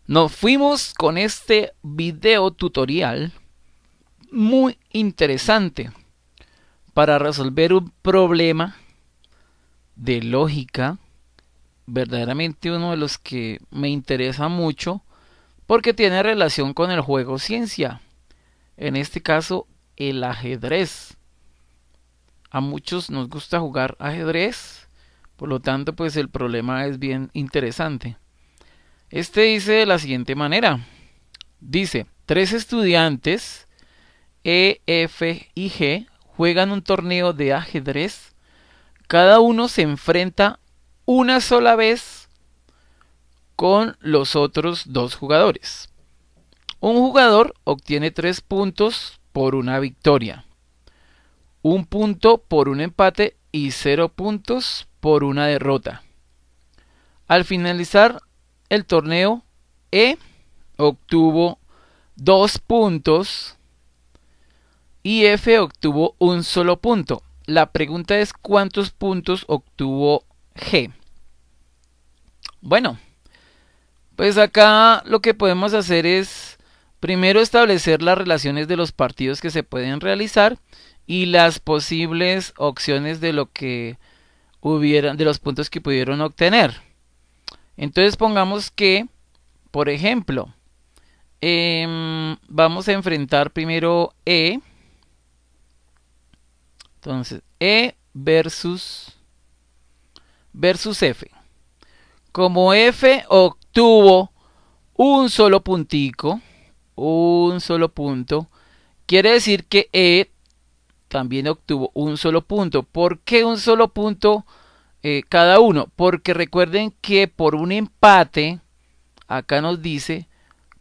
Nos fuimos con este video tutorial muy interesante para resolver un problema de lógica, verdaderamente uno de los que me interesa mucho porque tiene relación con el juego ciencia, en este caso el ajedrez. A muchos nos gusta jugar ajedrez, por lo tanto pues el problema es bien interesante. Este dice de la siguiente manera. Dice, 3 estudiantes E, F y G juegan un torneo de ajedrez. Cada uno se enfrenta una sola vez con los otros 2 jugadores. Un jugador obtiene 3 puntos por una victoria, 1 punto por un empate y 0 puntos por una derrota. Al finalizar el torneo, E obtuvo 2 puntos y F obtuvo un solo punto. La pregunta es ¿cuántos puntos obtuvo G? Bueno, pues acá lo que podemos hacer es primero establecer las relaciones de los partidos que se pueden realizar y las posibles opciones de lo que hubieran, de los puntos que pudieron obtener. Entonces pongamos que, por ejemplo, vamos a enfrentar primero E. Entonces, E versus F. Como F obtuvo un solo puntico, un solo punto, quiere decir que E también obtuvo un solo punto. ¿Por qué un solo punto cada uno? Porque recuerden que por un empate, acá nos dice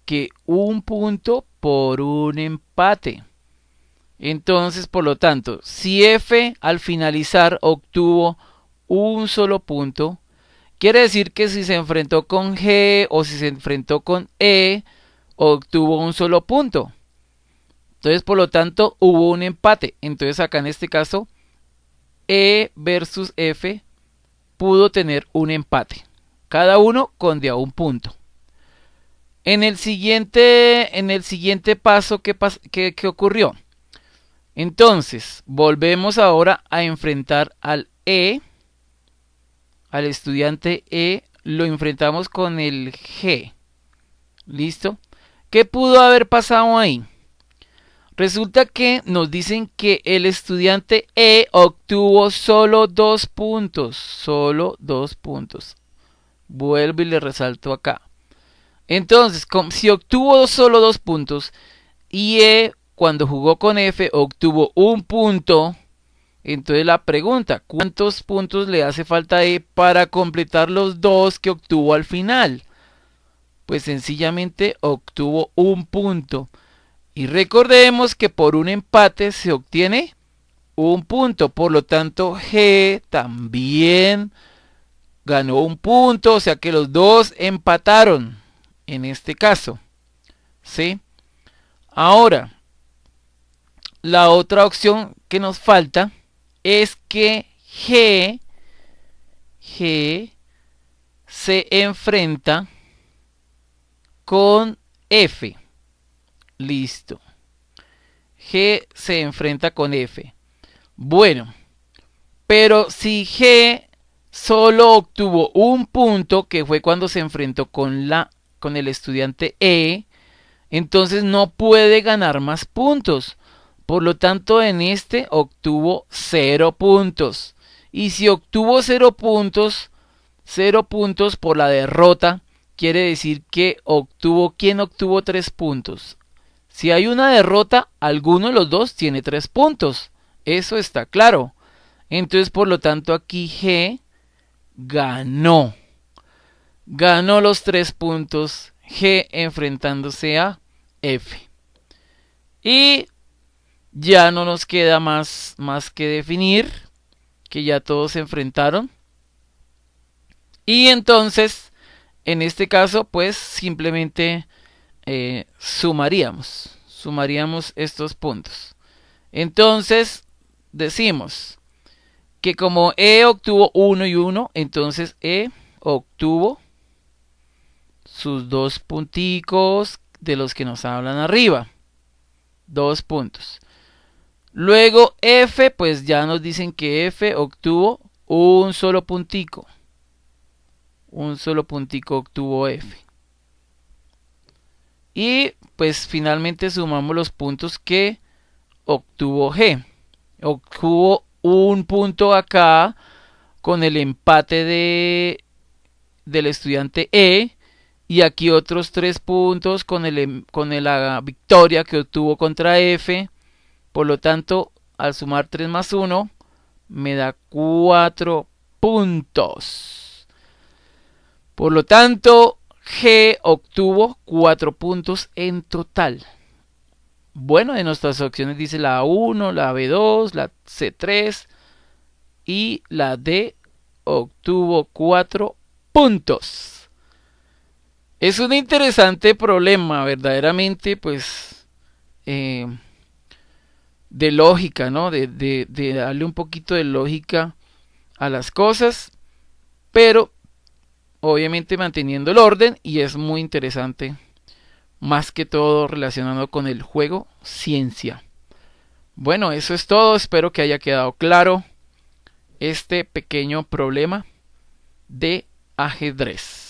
que 1 punto por un empate. Entonces, por lo tanto, si F al finalizar obtuvo un solo punto, quiere decir que si se enfrentó con G o si se enfrentó con E, obtuvo un solo punto. Entonces, por lo tanto, hubo un empate. Entonces, acá en este caso, E versus F pudo tener un empate. Cada uno con de a 1 punto. En el siguiente paso, ¿qué ocurrió? Entonces, volvemos ahora a enfrentar al E, al estudiante E, lo enfrentamos con el G. ¿Listo? ¿Qué pudo haber pasado ahí? Resulta que nos dicen que el estudiante E obtuvo solo 2 puntos. Solo 2 puntos. Vuelvo y le resalto acá. Entonces, si obtuvo solo 2 puntos y E cuando jugó con F obtuvo 1 punto, entonces la pregunta, ¿cuántos puntos le hace falta a E para completar los 2 que obtuvo al final? Pues sencillamente obtuvo 1 punto. Y recordemos que por un empate se obtiene 1 punto. Por lo tanto, G también ganó 1 punto. O sea que los dos empataron en este caso. ¿Sí? Ahora, la otra opción que nos falta es que G se enfrenta con F. Listo. G se enfrenta con F. Bueno, pero si G solo obtuvo 1 punto, que fue cuando se enfrentó con el estudiante E, entonces no puede ganar más puntos. Por lo tanto, en este obtuvo 0 puntos. Y si obtuvo 0 puntos, 0 puntos por la derrota, quiere decir que ¿quién obtuvo 3 puntos? Si hay una derrota, alguno de los dos tiene 3 puntos. Eso está claro. Entonces, por lo tanto, aquí G ganó. Ganó los 3 puntos. G enfrentándose a F. Y ya no nos queda más que definir, que ya todos se enfrentaron. Y entonces, en este caso, pues simplemente sumaríamos estos puntos. Entonces, decimos que como E obtuvo 1 y 1, entonces E obtuvo sus 2 punticos de los que nos hablan arriba. 2 puntos. Luego F, pues ya nos dicen que F obtuvo un solo puntico. Un solo puntico obtuvo F. Y pues finalmente sumamos los puntos que obtuvo G. Obtuvo un punto acá con el empate del estudiante E. Y aquí otros 3 puntos con la victoria que obtuvo contra F. Por lo tanto, al sumar 3 más 1, me da 4 puntos. Por lo tanto, G obtuvo 4 puntos en total. Bueno, de nuestras opciones dice la A1, la B2, la C3 y la D obtuvo 4 puntos. Es un interesante problema, verdaderamente, pues, de lógica, ¿no? De darle un poquito de lógica a las cosas, pero obviamente manteniendo el orden, y es muy interesante, más que todo relacionado con el juego ciencia. Bueno, eso es todo, espero que haya quedado claro este pequeño problema de ajedrez.